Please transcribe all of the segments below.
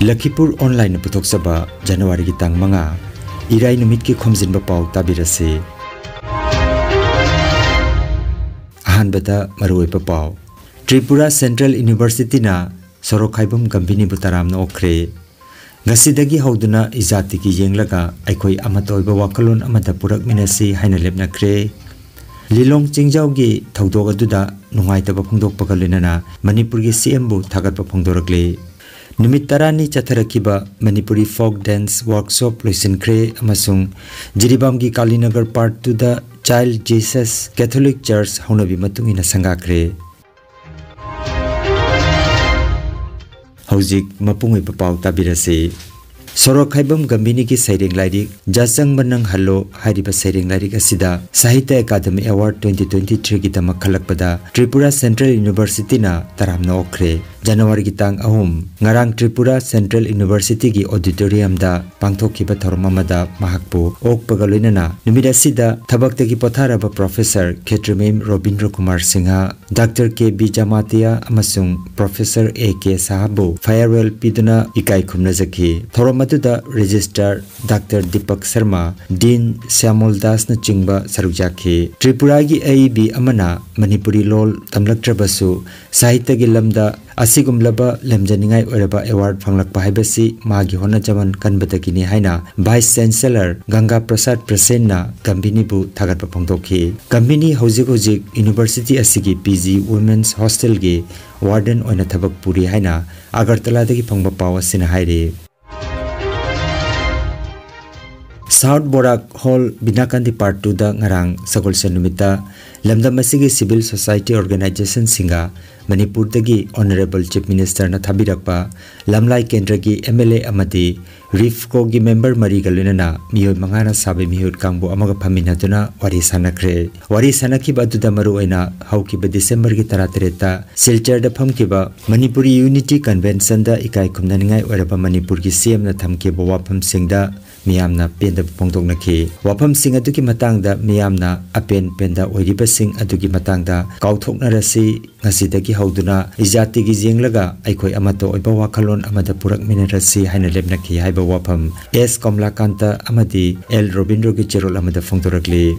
Lakhipur online putok saba January ki tang manga irai numit ki Khomjinba Pao tabirase. Ahanbada maroi Pao Tripura Central University na Sorokhaibum Gambini Butaram na okre. Ngasidagi hauduna izati ki yenglaga aikoi amatoiba wakalon amada purak minasi haina lepna kre. Lilong Chingjau gi thaudoga duda nungaitaba phongdok pagalinana Manipur gi CM bu thagatba phongdorakle. Numit tarani chatharakiba Manipuri folk dance workshop loisenkre amasung Jiribam gi Kalinagar part to the Child Jesus Catholic Church haunabi matungina sangakre. Haujik mapungoi Pao tabirase. Sorokhaibam Gambini ki Saireng Lairik Jasang Manang Hallo Hariba Saireng Lairik asida Sahitya Academy Award 2023 ki tamak khalakpada Tripura Central University na taramna okre. January ki tang ahum ngarang Tripura Central University ki auditorium da pangthokhiba tharomamada mahakpu okpaga loinana numida sida thabakta ki potharaba Professor Khetrimem Robindra Kumar Singha Dr. K. B. Jamatia amasung Professor A. K. Sahabu farewell piduna ikai khumna jaki thoromatuda Registrar Dr. Deepak Sharma Dean Syamol Das na chingba sarujaki Tripura gi AEB amana Manipuri lol tamlaktrabasu sahitya gi lamda asigumlaba lemjaningai oraba award phanglakpa haibasi magi hona jaman kanbatakini haina Vice Chancellor Ganga Prasad Prasenna Gambini bu thagatpa phongdokhi. Gambini hojik University asigi PG Women's Hostel gi warden oina thabak puri haina Agartala dagi phongba Pao asina haire. South Barak Hall Binakandi Part 2 da ngarang Sagolsa numita lamdam asigi Civil Society Organization singa Manipur dagi Honorable Chief Minister na thabirakpa Lamlai Kendra gi MLA amadi RIFCO gi member mari galunana miyoi mangana sabe mihut kangbo amaga phaminaduna wari sanakre. Wari sanaki baduda maru oina haukiba December gi 13 Silchar da phamkiba Manipuri Unity Convention da ikai khumnaningai oraba Manipur gi CM na thamkiba wafam singda miyamna penda pongdok nakhi. Wafam sing aduki matangda miyamna apen penda oiriba sing aduki matangda kauthokna rasi ngasidagi hauduna izati gi jenglaga aikoi amato oiba wakalon amada purak minarasi haina lepnaki haiba wafam S Komlakanta amadi L Robindro gi cherol amada phongdorakli.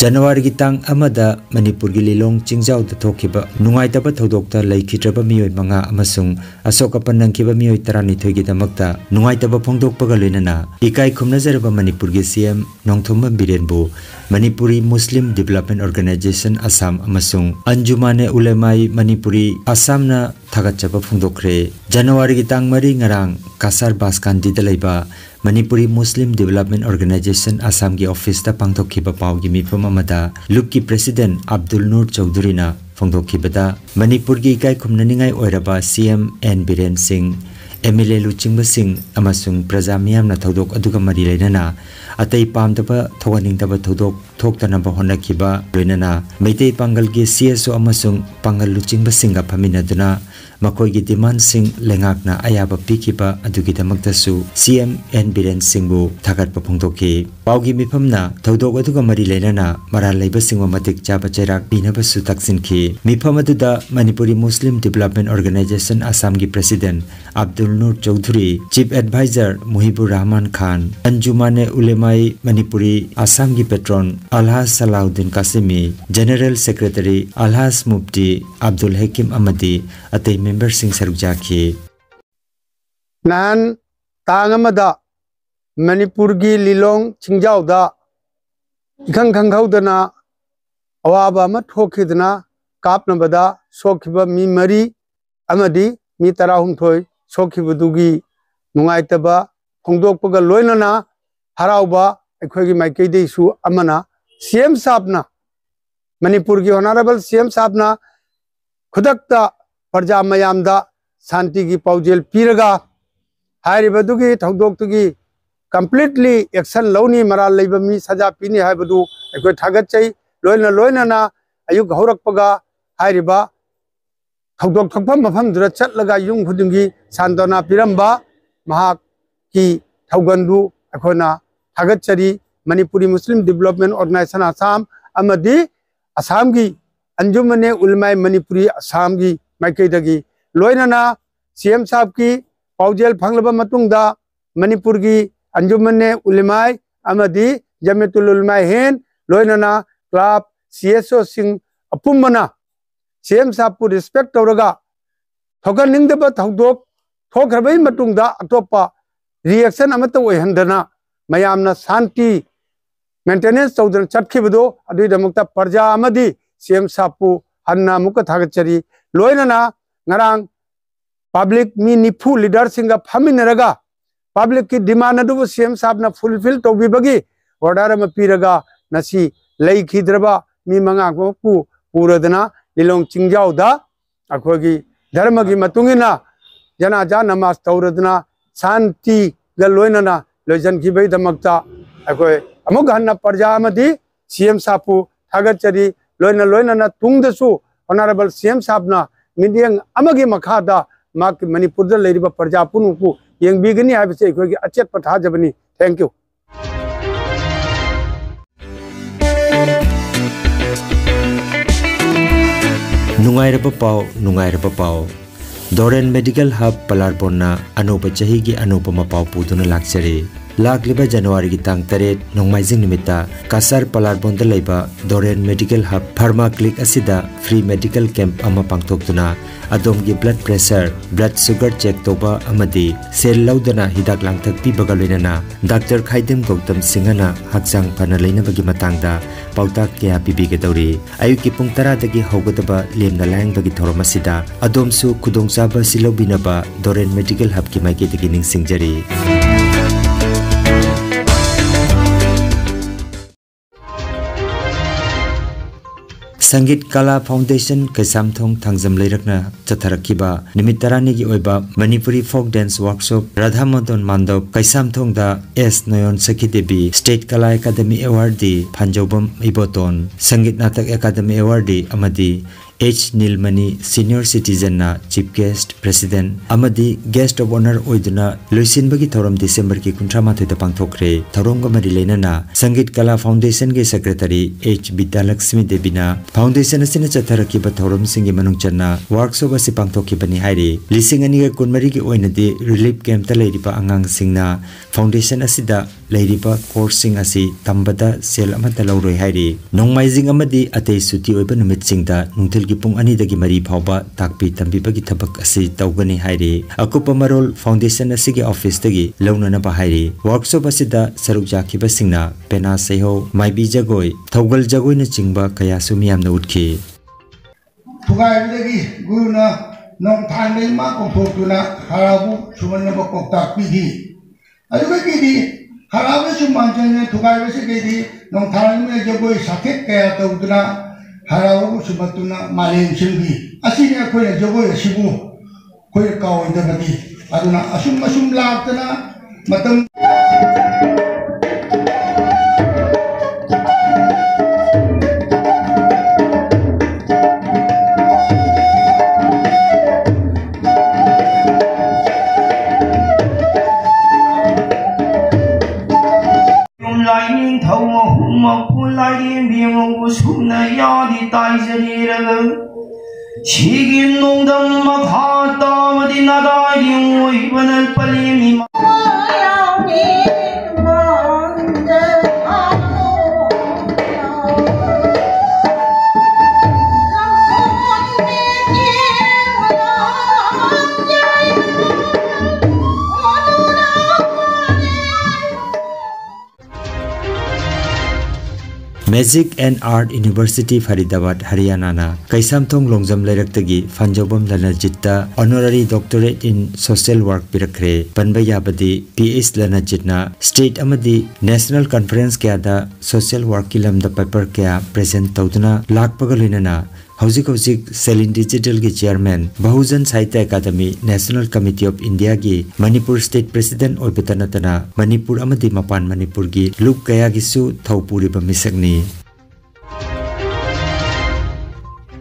January ki tang amada Manipur gi Lilong Chingjau da thokiba nungaitaba thodokta laikhitraba miyoi manga amasung asoka panangkiba miyoi 12 gi damakta nungaitaba phongdokpaga loinana ikai khumnajaraba Manipur gi CM Nongthomba Birenbu Manipuri Muslim Development Organization Assam amasung Anjumane Ulemai Manipuri Assam na thagatchaba phongdokre. January ki tang mari ngarang Kasar Baskandi da leiba Manipuri Muslim Development Organization Assam ki office ta pangthokhiba Pao gi mifam amada Lukki President Abdul Nur Chowdhury na phongdokhibada Manipur gi ikai khumnaningai oiraba CM N Biren Singh MLA Luchingba Singh amasung praja miyam na thodok aduga mari leinana atai pamdaba thoganingdaba thodok thoktanaba honakhiba loinana Meitei Pangal gi CSO amasung Pangal Luchingba Singh ga phaminaduna makoi gi demand sing lengakna ayaba pikiba adugi damaktasu CM N Biren Singh bu thagatpa phongdokhi. Pao gi mifamna thodok aduga mari leinana maral leiba singwa matik chaba chairak binabasu taksinki. Mifam aduda Manipuri Muslim Development Organization Assam gi President Abdul Nur Chowdhury, Chief Advisor Muhibur Rahman Khan, Anjumane Ulemai Manipuri Assam gi Patron Alhas Salahuddin Kasimi, General Secretary Alhas Mufti Abdul Hakim Amadi atei member sing sarujaki. Nan tangamada Manipur gi Lilong Chingjau da ikhang khanghaudana awaba ma thokhidna kapnabada sokhiba mi mari amadi mi tarahumthoi sokhibudugi nungaitaba phongdokpaga loinana harauba aikhoigi maikei su amana CM Sabna Manipur gi Honorable CM Sabna khudakta Parja Mayamda Santi gi Paujel Piraga Haribadugi Thodoktugi completely action loni maral leiba mi saja pini haibadu aikoi thagachai loina na ayuk haurakpaga hariba thodok thokpham mafam dura chatlaga yung khudungi santona piramba mahak ki thaugandu akhona thagachari Manipuri Muslim Development Organization Assam amadi Assam gi Anjumane Ulmai Manipuri Assam gi Maikaidagi लोइनना CM साहब की पाउजेल फंगलब मतुंगदा मणिपुर की अंजुमन उलेमाई अमदी जमियतुल उलेमा हिंद लोइनना क्लब सीएसओ सिंह अपुमना सीएम साहब को रिस्पेक्ट तौरगा थोगनिंगदब थौदोक थोखरबई मतुंगदा अतोपा रिएक्शन अमत ओइहंदना मयामना शांति मेंटेनेंस तौदन चटखिबदो अदुइदमक्ता प्रजा अमदी सीएम साहब को हन्ना मुक थागचरी लोइनना ngarang public mi nifu leader singa phaminaraga public ki demand adu CM sahab na fulfill tobibagi order ma piraga nasi lei khidraba mi manga ko pu puradana lilong chingjau da akhogi dharma gi matungina janaja namaz tauradana shanti ga loinana loijan ki bai damakta akhoi amuk hanna parja amadi CM sahab pu thagachari loina na tungdasu honorable CM sahab na medium अमगे मखादा माक मणिपुर द लेरिबा प्रजा पुनुपु यंगबिगनी हाबिसे अखोगी अचेत पठाजबनी thank you नुंगाइरबा पाओ दोरेन medical hub पलारपोना Anop चही की अनोप मपाव पुदुना लाक्चरे लाखलिबा जनवरी की तांग तरेट नोंगमाइजिंग निमित्ता कासार पलारपोन द लेबा Doren medical hub pharma click असिदा फ्री मेडिकल कैंप अमा पांगथोक्तुना अदोम की blood pressure blood sugar check तोबा अमदी सेल लौदना हिदाक लांगथक पीबगा लोइनना डॉक्टर खाइदम गौतम सिंहना हक्सांग फना लेनबगी मतांगदा पाउता कया पीबीगदौरी अयुकी पुंग 10 दगी हौगदबा लेमना लायंगबगी थोरमसिदा अदोमसु खुदोंचाबा सिलोबिनबा दोरेन मेडिकल हब की माइकेदगी निंगसिंगजरी संगीत कला फाउंडेशन कैसामथोंग थांगजम लेरकना चथरकिबा निमित 10 की ओइबा Manipuri folk dance workshop Radha Madan Mandav कैसामथोंग दा S Nayan Sakhi Devi state Kala academy award दी फांजोबम इबोतोन संगीत नाटक एकेडमी अवार्ड दी अमदी H नीलमणि सीनियर सिटीजन ना चीफ गेस्ट प्रेसिडेंट अमदी गेस्ट ऑफ ऑनर ओइदुना लुइसिनबगी थौरम दिसंबर की 19 दा पांगथोखरे थौरंग मरि लेनना संगीत कला फाउंडेशन के secretary H Vidyalakshmi Devina foundation असिना चथरकिबा थौरम सिंगी मनुंगचना वर्कशॉप असि पांगथोखिबनी हाइरे लिसिंग अनिगा कुनमरी की ओइनदि रिलीफ कैंप ता लेरिबा अंगांग सिंगना फाउंडेशन असिदा लेरिबा कोर्स सिंग असि तंबदा सेल अमता लौरोय हाइरे नोंगमाइजिंग अमदी अतै सुति ओइबा नुमित सिंगदा नुंथल की पुंग 2 दगी मरी फावबा ताकपी तंबीबगी थबक असि तौगनी हाइरे अकुपा मरोल फाउंडेशन असिगे ऑफिस दगी लौनना बाहाइरे वर्कशॉप असिदा सरुक जाखिबा सिंगना पेना सैहो माइबी जगोय थौगल जगोयना चिंगबा कया सुमियामना उठखि थुगाइबदगी गुरुना नोंग थांगै मा कोथोक्तुना हाराबु सुमनबा कोक्ताकपीगी अदुगीदी हाराबु सुमानजने थुगाइबसे गेदी नोंग थांगै जगोय साथेक कया तौदुना हराबु सुमतुना मालेम सिंगी असिने अखोय जगोय सिबु खोय कावदबदी अदुना असुम लाक्तना मतम magic and art university Faridabad Haryana ना कैसामथोंग लोंगजम लेरक्तगी फंजोबम लनजित्ता honorary doctorate in social work पिरखरे पनबयाबदी पीएच लनजितना स्टेट अमदी नेशनल कॉन्फ्रेंस क्यादा सोशल वर्क की लमदा पेपर क्या प्रेजेंट तौदना लाखपगलिनना हौजिक सेलिन डिजिटल की chairman Bahujan Sahitya Akademi national committee of India की मणिपुर स्टेट प्रेसिडेंट ओइबतनतना मणिपुर अमदी मपान मणिपुर की लुक कया गिसु थौपुरिबा मिसकनी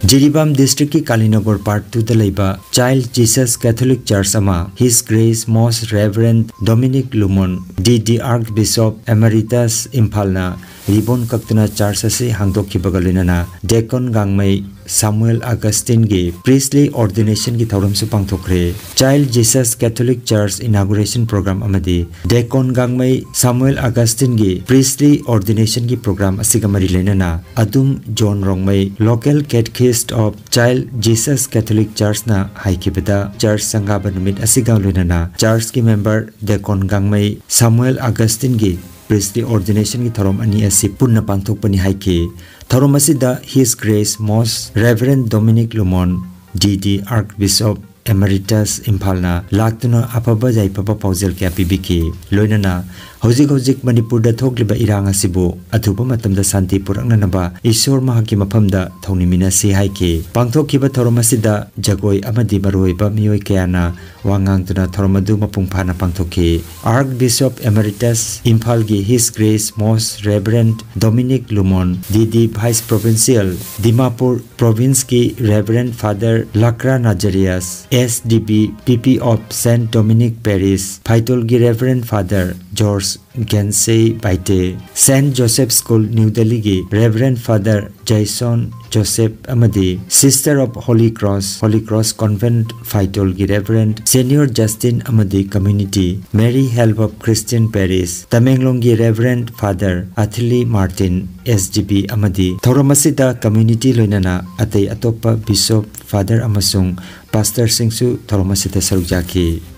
जिरीबाम डिस्ट्रिक्ट की कालीनगर पार्ट 2 द लेबा चाइल्ड जीसस कैथोलिक चर्च अमा his grace most reverend Dominic Lumon D archbishop emeritus इम्फालना रिबोन कक्तना चर्च से हांगदोखिबगलिनना Deccan गांगमै Samuel Augustine gi priestly ordination gi thoram su pangthokre Child Jesus Catholic Church inauguration program amadi Deacon Gangmai Samuel Augustine gi priestly ordination gi program asiga mari lenana adum John Rongmai local catechist of Child Jesus Catholic Church na haikibada church sangaba numit asiga lenana church ki member Deacon Gangmai Samuel Augustine gi priestly ordination ki thorom ani asi punna pangthok pani haike thorom asida His Grace Most Reverend Dominic Lumon DD Archbishop Emeritus Imphalna Laktuna Apaba Jaipapa Paujel Kya PBK Loinana Hojik Manipur da thokliba irang asibu athupa matamda santi purakna naba Ishwar mahaki mafamda thaunimina si haike pangthokkiba thoromasida jagoi amadi baroiba miyoi kayana wangangtuna thoromadu mapungphana pangthokki Archbishop Emeritus Imphal gi His Grace Most Reverend Dominic Lumon DD Vice Provincial Dimapur Province ki Reverend Father Lakra Najarias SDB PP of Saint Dominic Parish Phaitol gi Reverend Father George Gensei Baite Saint Joseph School New Delhi gi Reverend Father Jason Joseph Amadi Sister of Holy Cross Convent Phaitol gi Reverend Senior Justin Amadi Community Mary Help of Christian Parish Tamenglong gi Reverend Father Athili Martin SGB Amadi Thoramasida Community Loinana Atei Atopa Bishop Father Amasung Pastor Singsu Thoramasida Sarujaki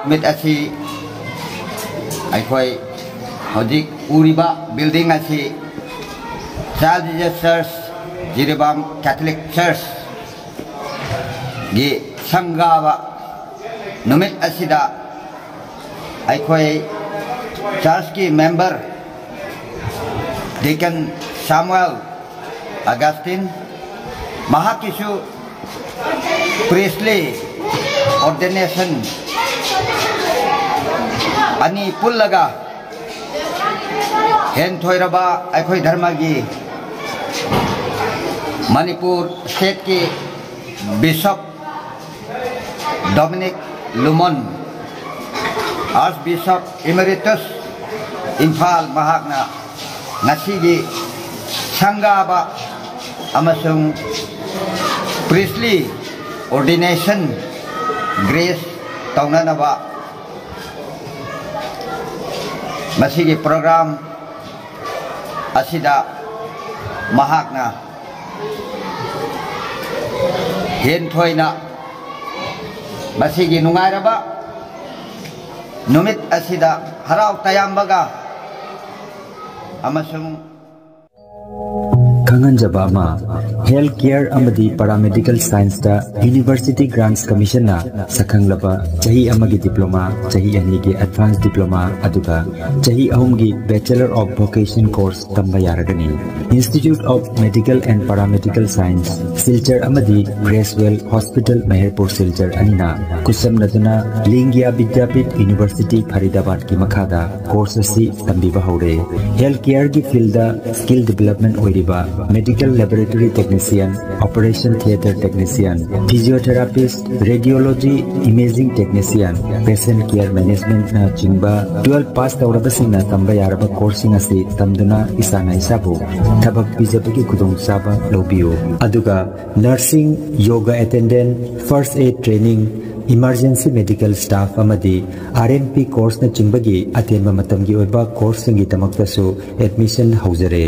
Mit asi aikoi hojik uriba building asi Child Jesus Church Jiribam Catholic Church gi sanggawa numit asida aikoi church ki member Deacon Samuel Augustine mahakisu priestly ordination ani pullaga hen thoiraba aikoi dharma gi Manipur state ki Bishop Dominic Lumon Archbishop Emeritus Imphal mahakna ngasigi sangaba amasung priestly ordination grace taunanaba masigi program asida mahakna hen thoina masigi nungairaba numit asida harau tayambaga amasung Kanganjaba ama Healthcare amadi Paramedical Science da University Grants Commission na sakanglaba chahi amagi diploma chahi anigi advanced diploma aduga chahi ahumgi Bachelor of Vocation course tamba yaragani Institute of Medical and Paramedical Science Silchar amadi Gracewell Hospital Manipur Silchar anina kusam naduna Lingya Vidyapit University Faridabad ki makhada course si tambiba haure Healthcare ki field da skill development oiriba Medical Laboratory Technician, Operation Theatre Technician, Physiotherapist, Radiology Imaging Technician, Patient Care Management na chingba 12 pass tauraba singna tamba yaraba coursing asi tamduna isana isabu thabak bijabagi kudong saba lobiyo aduga nursing yoga attendant first aid training Emergency Medical Staff amadi RMP course na chimbagi atenba matamgi oiba course singi tamaktasu admission haujare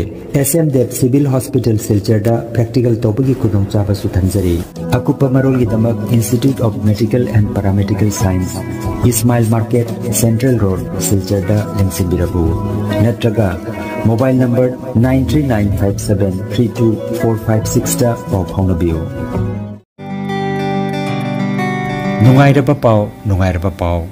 SMDEP Civil Hospital Silcharda practical topagi kudong chaba su thanjari akupa marol gi tamak Institute of Medical and Paramedical Science Ismail Market Central Road Silcharda Lengsimbirabu natraga mobile number 93957324456 da pau phaunabiyo Nungairaba Pao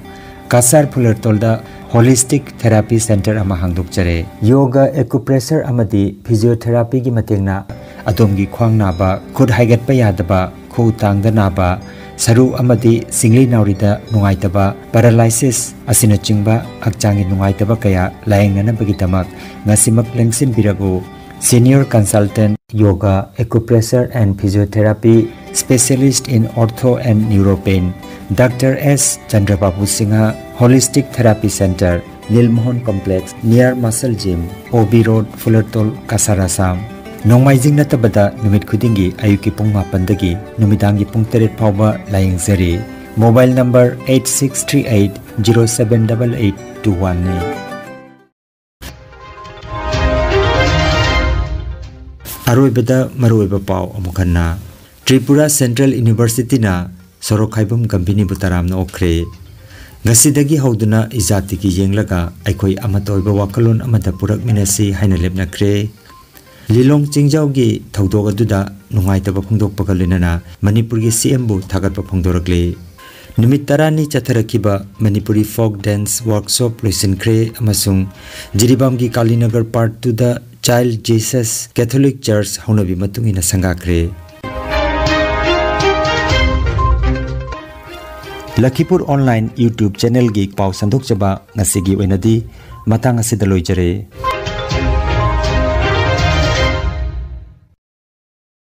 Kasar Pulertolda Holistic Therapy Center ama hangduk chare Yoga Acupressure amadi Physiotherapy gi matengna adomgi khwang naba khud haigat pa yadaba khu tangda naba saru amadi singli naurida nungaitaba paralysis asina chingba akchangi nungaitaba kaya laengnana bagi tamak ngasimak lengsin biragu Senior Consultant, Yoga, Acupressure and Physiotherapy, Specialist in Ortho and Neuropain, Dr. S. Chandrababu Singha, Holistic Therapy Center, Nilmohon Complex, near Muscle Gym, OB Road, Fullertol, Kasarasam. Nongmaijing natabada numit khudingi ayuki pung mapandagi, numidangi pung teret pauba laying zeri. Mobile number 8638-078821. Aroibada Maroiba Pao Amukana Tripura Central University na Sorokhaibum Gambini Butaram na okre Ngasidagi hauduna izati ki yenglaga aikoi amatoiba wakalon amada purak minasi haina lepna kre Lilong Chingjau gi thaudoga duda nungaitaba phongdok pakalina Manipur gi CM bu thagatpa phongdorakle Numit tarani chatharakiba Manipuri folk dance workshop loisin kre amasung Jiribam gi Kalinagar part to the Child Jesus Catholic Church haunabi matungina sangakre Lakhipuronline YouTube channel gi pau sandok chaba ngasigi oinadi matang asidaloi jare